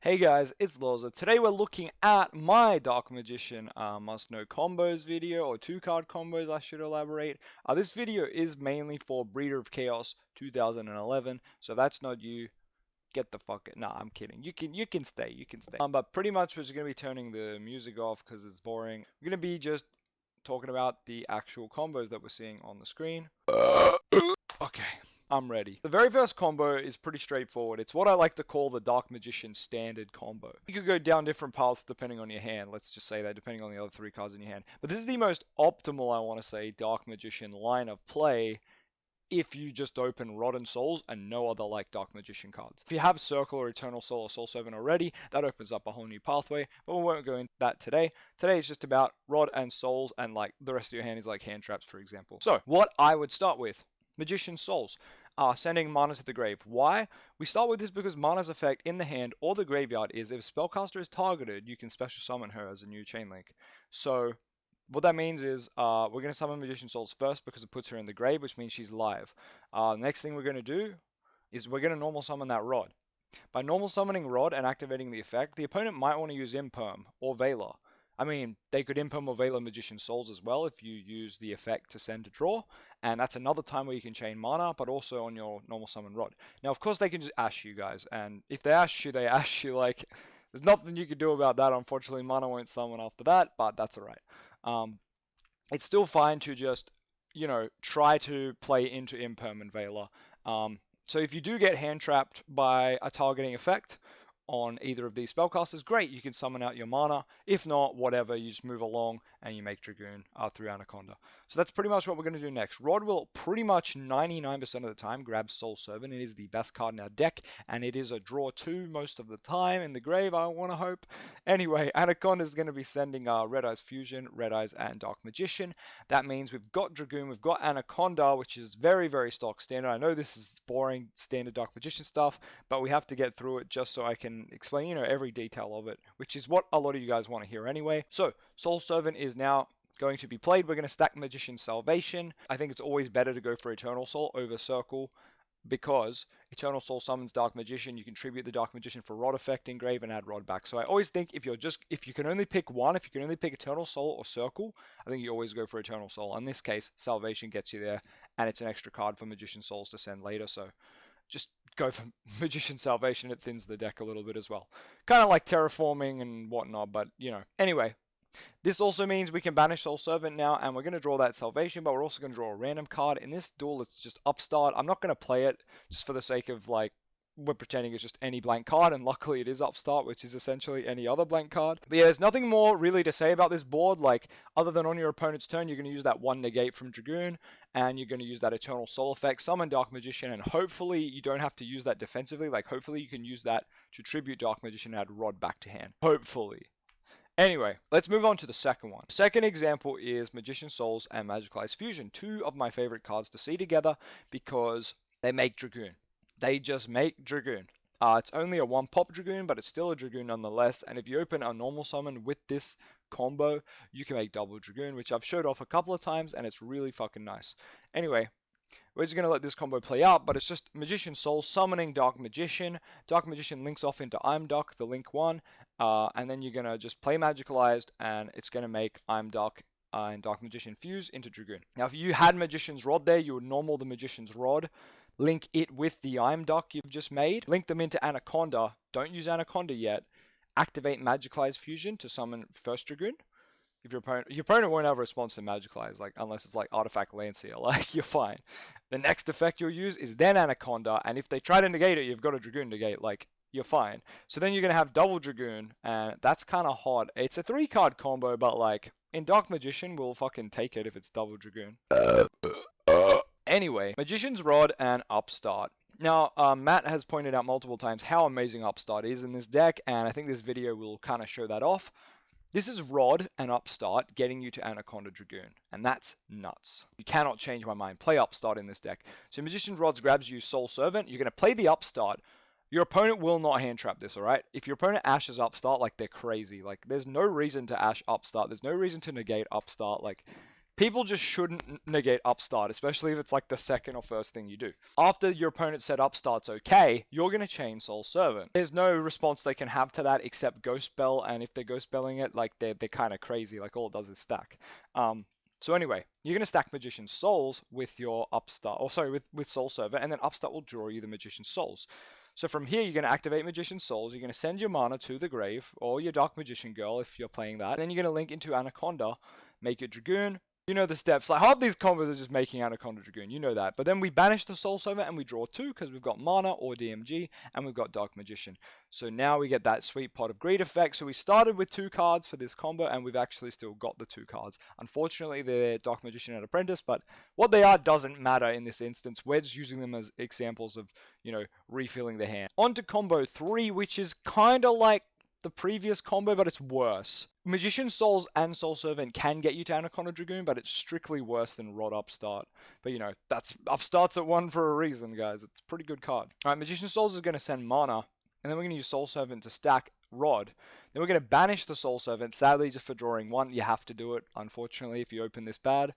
Hey guys, it's LOZA. Today we're looking at my Dark Magician must know combos video, or 2-card combos I should elaborate. This video is mainly for Breeder of Chaos 2011, so that's not you. Get the fuck it. Nah, I'm kidding. You can stay. But pretty much we're just gonna be turning the music off because it's boring. We're gonna be just talking about the actual combos that we're seeing on the screen. Okay. I'm ready. The very first combo is pretty straightforward. It's what I like to call the Dark Magician standard combo. You could go down different paths depending on your hand. Let's just say that, depending on the other 3 cards in your hand. But this is the most optimal, I want to say, Dark Magician line of play if you just open Rotten Souls and no other like Dark Magician cards. If you have Circle or Eternal Soul or Soul Servant already, that opens up a whole new pathway, but we won't go into that today. Today is just about Rod and Souls, and like the rest of your hand is like hand traps, for example. So, what I would start with, Magician Souls. Sending mana to the grave. Why? We start with this because mana's effect in the hand or the graveyard is if spellcaster is targeted, you can special summon her as a new chain link. So what that means is we're going to summon Magician Souls first because it puts her in the grave, which means she's live. Next thing we're going to do is we're going to normal summon that Rod. By normal summoning Rod and activating the effect, the opponent might want to use Imperm or Veiler. I mean, they could Imperm or Veiler Magician Souls as well if you use the effect to send a draw, and that's another time where you can chain mana, but also on your normal summon Rod. Now, of course, they can just Ash you guys, and if they Ash you, they Ash you. Like, there's nothing you can do about that. Unfortunately, mana won't summon after that, but that's alright. It's still fine to just, try to play into Imperm and Veiler. So if you do get hand trapped by a targeting effect on either of these spellcasters, great, you can summon out your mana. If not, whatever, you just move along and you make Dragoon through Anaconda. So that's pretty much what we're going to do next. Rod will pretty much 99% of the time grab Soul Servant. It is the best card in our deck, and it is a draw 2 most of the time in the grave, I want to hope. Anyway, Anaconda is going to be sending Red Eyes Fusion, Red Eyes, and Dark Magician. That means we've got Dragoon, we've got Anaconda, which is very, very stock standard. I know this is boring standard Dark Magician stuff, but we have to get through it just so I can explain, every detail of it, which is what a lot of you guys want to hear anyway. So, Soul Servant is now going to be played. We're going to stack Magician Salvation. I think it's always better to go for Eternal Soul over Circle, because Eternal Soul summons Dark Magician. You can tribute the Dark Magician for Rod effect in grave and add Rod back. So I always think if you can only pick one, if you can only pick Eternal Soul or Circle, I think you always go for Eternal Soul. In this case, Salvation gets you there, and it's an extra card for Magician Souls to send later, so just go for Magician Salvation. It thins the deck a little bit as well. Kind of like terraforming and whatnot, but, Anyway, this also means we can banish Soul Servant now, and we're going to draw that Salvation, but we're also going to draw a random card. In this duel, it's just Upstart. I'm not going to play it just for the sake of, we're pretending it's just any blank card, and luckily it is Upstart, which is essentially any other blank card. But yeah, there's nothing more really to say about this board, other than on your opponent's turn, you're going to use that 1 negate from Dragoon, and you're going to use that Eternal Soul effect, summon Dark Magician, and hopefully you don't have to use that defensively. Hopefully you can use that to tribute Dark Magician and add Rod back to hand. Hopefully. Anyway, let's move on to the second one. Second example is Magician Souls and Magicalize Fusion, 2 of my favorite cards to see together because they make Dragoon. They just make Dragoon. It's only a 1-pop Dragoon, but it's still a Dragoon nonetheless, and if you open a normal summon with this combo, you can make double Dragoon, which I've showed off a couple of times, and it's really fucking nice. Anyway, we're just going to let this combo play out, but it's just Magician Soul summoning Dark Magician. Dark Magician links off into I'm Dark, the link 1, and then you're going to just play Magicalized, and it's going to make I'm Dark and Dark Magician fuse into Dragoon. Now, if you had Magician's Rod there, you would normal the Magician's Rod, link it with the I'm Dark you've just made, link them into Anaconda, don't use Anaconda yet, activate Magicalize Fusion to summon first Dragoon. If your opponent won't have a response to Magicalize, unless it's Artifact Lancier, you're fine. The next effect you'll use is then Anaconda, and if they try to negate it, you've got a Dragoon negate, you're fine. So then you're going to have double Dragoon, and that's kind of hot. It's a 3-card combo, but in Dark Magician, we'll fucking take it if it's double Dragoon. Anyway, Magician's Rod and Upstart. Now, Matt has pointed out multiple times how amazing Upstart is in this deck, and I think this video will kind of show that off. This is Rod and Upstart getting you to Anaconda Dragoon, and that's nuts. You cannot change my mind. Play Upstart in this deck. So Magician's Rod grabs you Soul Servant. You're going to play the Upstart. Your opponent will not hand trap this, alright? If your opponent ashes Upstart, they're crazy. There's no reason to ash Upstart. There's no reason to negate Upstart. people just shouldn't negate upstart, especially if it's like the second or first thing you do. After your opponent said upstart's okay, you're going to chain Soul Servant. There's no response they can have to that except Ghost Spell, and if they're Ghost Spelling it, like they're kind of crazy, like all it does is stack. So anyway, you're going to stack Magician's Souls with your upstart, or sorry, with Soul Servant, and then upstart will draw you the Magician's Souls. So from here, you're going to activate Magician's Souls, you're going to send your mana to the grave, or your Dark Magician Girl if you're playing that, and then you're going to link into Anaconda, make your Dragoon. You know the steps. Like, half these combos are just making Anaconda Dragoon. You know that. But then we banish the Soul Servant and we draw 2 because we've got Mana or DMG and we've got Dark Magician. So now we get that sweet Pot of Greed effect. So we started with 2 cards for this combo and we've actually still got the 2 cards. Unfortunately, they're Dark Magician and Apprentice, but what they are doesn't matter in this instance. We're just using them as examples of, you know, refilling the hand. On to combo 3, which is kind of like the previous combo, but it's worse. Magician Souls and Soul Servant can get you to Anaconda Dragoon, but it's strictly worse than Rod Upstart. But you know, that's Upstart's at 1 for a reason, guys. It's a pretty good card. Alright, Magician Souls is going to send mana, and then we're going to use Soul Servant to stack Rod. Then we're going to banish the Soul Servant, sadly just for drawing 1. You have to do it, unfortunately, if you open this bad.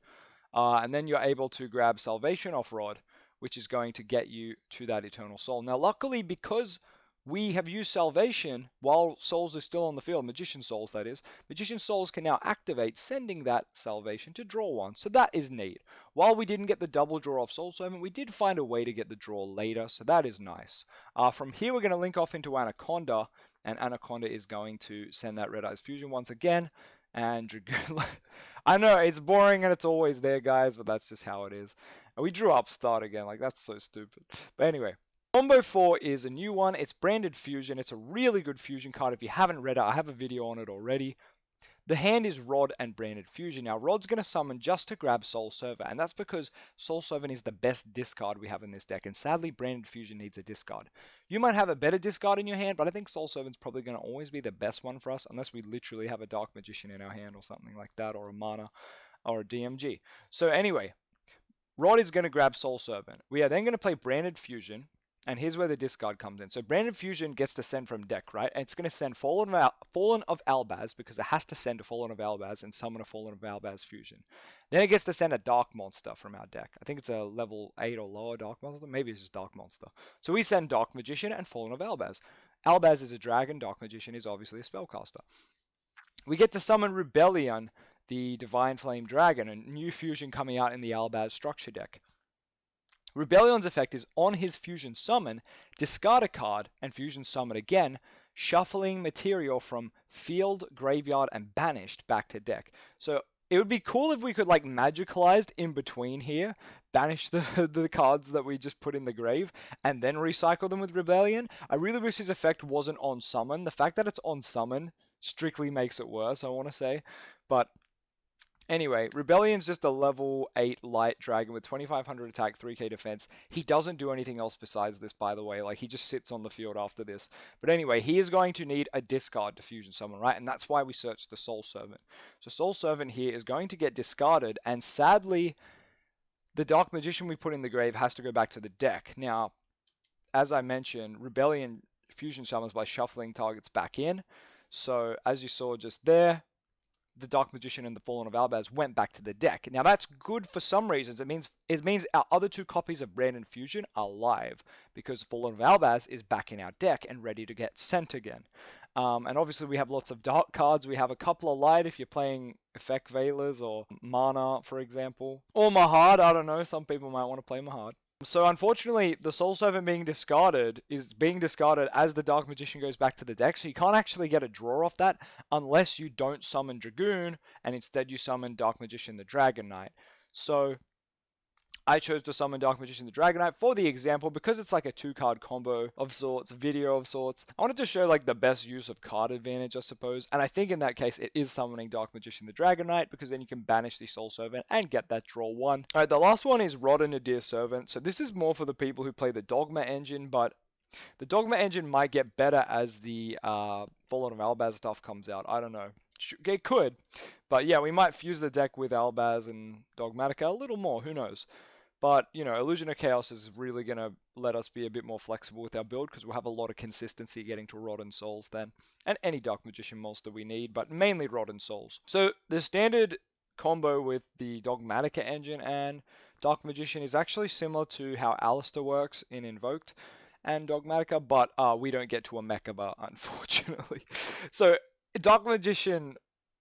And then you're able to grab Salvation off Rod, which is going to get you to that Eternal Soul. Now, luckily, because we have used Salvation while Souls is still on the field, Magician Souls that is, Magician Souls can now activate, sending that Salvation to draw 1. So that is neat. While we didn't get the double draw off Soul Servant, we did find a way to get the draw later, so that is nice. From here, we're going to link off into Anaconda, and Anaconda is going to send that Red Eyes Fusion once again. And Dragoon, I know it's boring and it's always there, guys, but that's just how it is. And we drew Upstart again, like that's so stupid. But anyway. Combo 4 is a new one. It's Branded Fusion. It's a really good fusion card. If you haven't read it, I have a video on it already. The hand is Rod and Branded Fusion. Now, Rod's going to summon just to grab Soul Servant, and that's because Soul Servant is the best discard we have in this deck, and sadly, Branded Fusion needs a discard. You might have a better discard in your hand, but I think Soul Servant's probably going to always be the best one for us, unless we literally have a Dark Magician in our hand or something like that, or a Mana, or a DMG. So anyway, Rod is going to grab Soul Servant. We are then going to play Branded Fusion. And here's where the discard comes in. So Branded Fusion gets to send from deck, right? And it's going to send Fallen of Albaz because it has to send a Fallen of Albaz and summon a Fallen of Albaz Fusion. Then it gets to send a Dark Monster from our deck. I think it's a level 8 or lower Dark Monster. Maybe it's just Dark Monster. So we send Dark Magician and Fallen of Albaz. Albaz is a dragon. Dark Magician is obviously a spellcaster. We get to summon Rebellion, the Divine Flame Dragon, a new fusion coming out in the Albaz structure deck. Rebellion's effect is on his fusion summon, discard a card and fusion summon again, shuffling material from field, graveyard, and banished back to deck. So it would be cool if we could like Magicalized in between here, banish the cards that we just put in the grave, and then recycle them with Rebellion. I really wish his effect wasn't on summon. The fact that it's on summon strictly makes it worse, I want to say. But anyway, Rebellion's just a level 8 light dragon with 2500 attack, 3k defense. He doesn't do anything else besides this, by the way. Like, he just sits on the field after this. But anyway, he is going to need a discard to fusion summon, right? And that's why we search the Soul Servant. So Soul Servant here is going to get discarded, and sadly, the Dark Magician we put in the grave has to go back to the deck. Now, as I mentioned, Rebellion fusion summons by shuffling targets back in. So, as you saw just there, the Dark Magician and the Fallen of Albaz went back to the deck. Now that's good for some reasons. It means our other 2 copies of Branded Fusion are live because Fallen of Albaz is back in our deck and ready to get sent again. And obviously we have lots of dark cards. We have a couple of light if you're playing Effect Veilers or Mana, for example. Or Mahad, I don't know. Some people might want to play Mahad. So unfortunately, the Soul Servant being discarded is being discarded as the Dark Magician goes back to the deck, so you can't actually get a draw off that unless you don't summon Dragoon, and instead you summon Dark Magician the Dragon Knight. So I chose to summon Dark Magician the Dragon Knight for the example because it's like a 2-card combo of sorts, video of sorts. I wanted to show like the best use of card advantage, I suppose, and I think in that case it is summoning Dark Magician the Dragon Knight because then you can banish the Soul Servant and get that draw 1. Alright, the last one is Rod and Nadir Servant. So this is more for the people who play the Dogma engine, but the Dogma engine might get better as the Fallen of Albaz stuff comes out. I don't know. It could, but yeah, we might fuse the deck with Albaz and Dogmatica a little more, who knows. But, you know, Illusion of Chaos is really going to let us be a bit more flexible with our build because we'll have a lot of consistency getting to Rod and Souls then. And any Dark Magician monster we need, but mainly Rod and Souls. So the standard combo with the Dogmatica engine and Dark Magician is actually similar to how Alistair works in Invoked and Dogmatica, but we don't get to a Mechaba, unfortunately. So Dark Magician,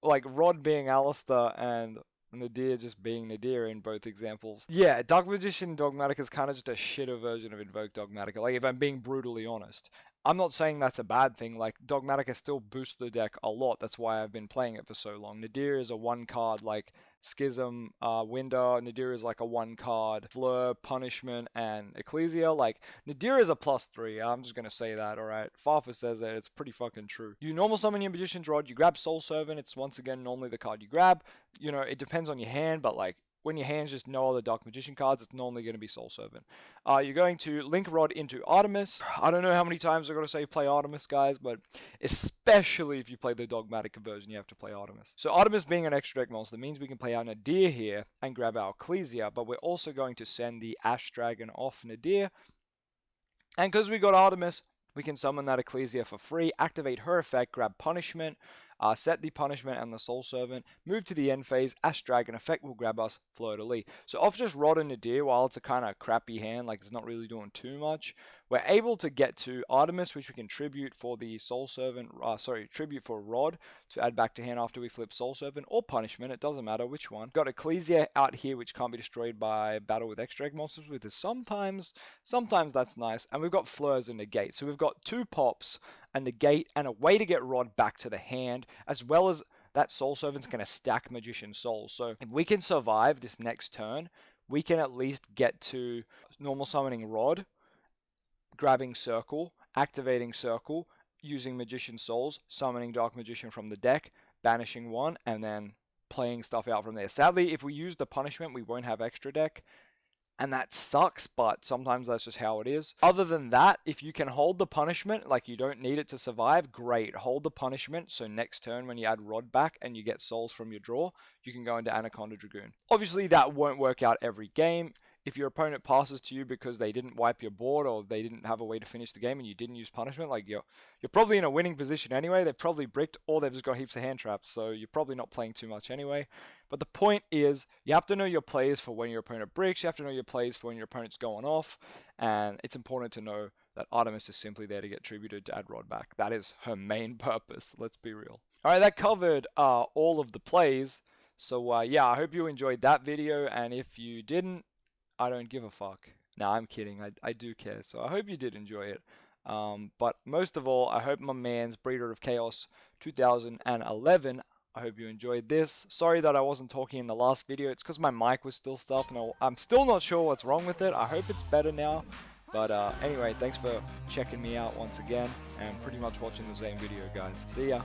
like Rod being Alistair and Nadir just being Nadir in both examples. Yeah, Dark Magician Dogmatica is kind of just a shitter version of Invoke Dogmatica, like if I'm being brutally honest. I'm not saying that's a bad thing, like Dogmatica still boosts the deck a lot, that's why I've been playing it for so long. Nadir is a one card like Schism, Winder. Nadir is like a one card Fleur, Punishment, and Ecclesia. Like, Nadir is a +3. I'm just gonna say that, alright? Farfa says it, it's pretty fucking true. You normal summon your Magician's Rod, you grab Soul Servant, it's once again normally the card you grab. You know, it depends on your hand, but like, when your hand's just no other Dark Magician cards, it's normally going to be Soul Servant. You're going to Link Rod into Artemis. I don't know how many times I've got to say play Artemis, guys, but especially if you play the Dogmatic version, you have to play Artemis. So Artemis being an extra deck monster means we can play our Nadir here and grab our Ecclesia, but we're also going to send the Ash Dragon off Nadir. And because we got Artemis, we can summon that Ecclesia for free, activate her effect, grab Punishment, set the Punishment and the Soul Servant, move to the end phase, Ash Dragon effect will grab us Fleur de Lis. So off just Rod and Nadir, while it's a kind of crappy hand, like it's not really doing too much, we're able to get to Artemis, which we can tribute for the Soul Servant, tribute for Rod to add back to hand after we flip Soul Servant, or Punishment, it doesn't matter which one. Got Ecclesia out here, which can't be destroyed by battle with extra egg monsters, with is sometimes that's nice. And we've got Fleurs and Negate, so we've got 2 pops, and Negate, and a way to get Rod back to the hand, as well as that Soul Servant's going to stack Magician Souls. So if we can survive this next turn, we can at least get to normal summoning Rod, grabbing Circle, activating Circle, using Magician Souls, summoning Dark Magician from the deck, banishing one, and then playing stuff out from there. Sadly, if we use the Punishment, we won't have extra deck, and that sucks, but sometimes that's just how it is. Other than that, if you can hold the Punishment, like you don't need it to survive, great. Hold the Punishment, so next turn when you add Rod back and you get souls from your draw, you can go into Anaconda Dragoon. Obviously, that won't work out every game. If your opponent passes to you because they didn't wipe your board or they didn't have a way to finish the game and you didn't use Punishment, like you're probably in a winning position anyway. They've probably bricked or they've just got heaps of hand traps, so you're probably not playing too much anyway. But the point is, you have to know your plays for when your opponent breaks, you have to know your plays for when your opponent's going off, and it's important to know that Artemis is simply there to get tributed to add Rod back. That is her main purpose, let's be real. Alright, that covered all of the plays, so yeah, I hope you enjoyed that video, and if you didn't, I don't give a fuck. Nah, I'm kidding. I do care. So I hope you did enjoy it. But most of all, I hope my man's Breeder of Chaos 2011. I hope you enjoyed this. Sorry that I wasn't talking in the last video. It's because my mic was still stuffed and I'm still not sure what's wrong with it. I hope it's better now. But anyway, thanks for checking me out once again and pretty much watching the same video, guys. See ya.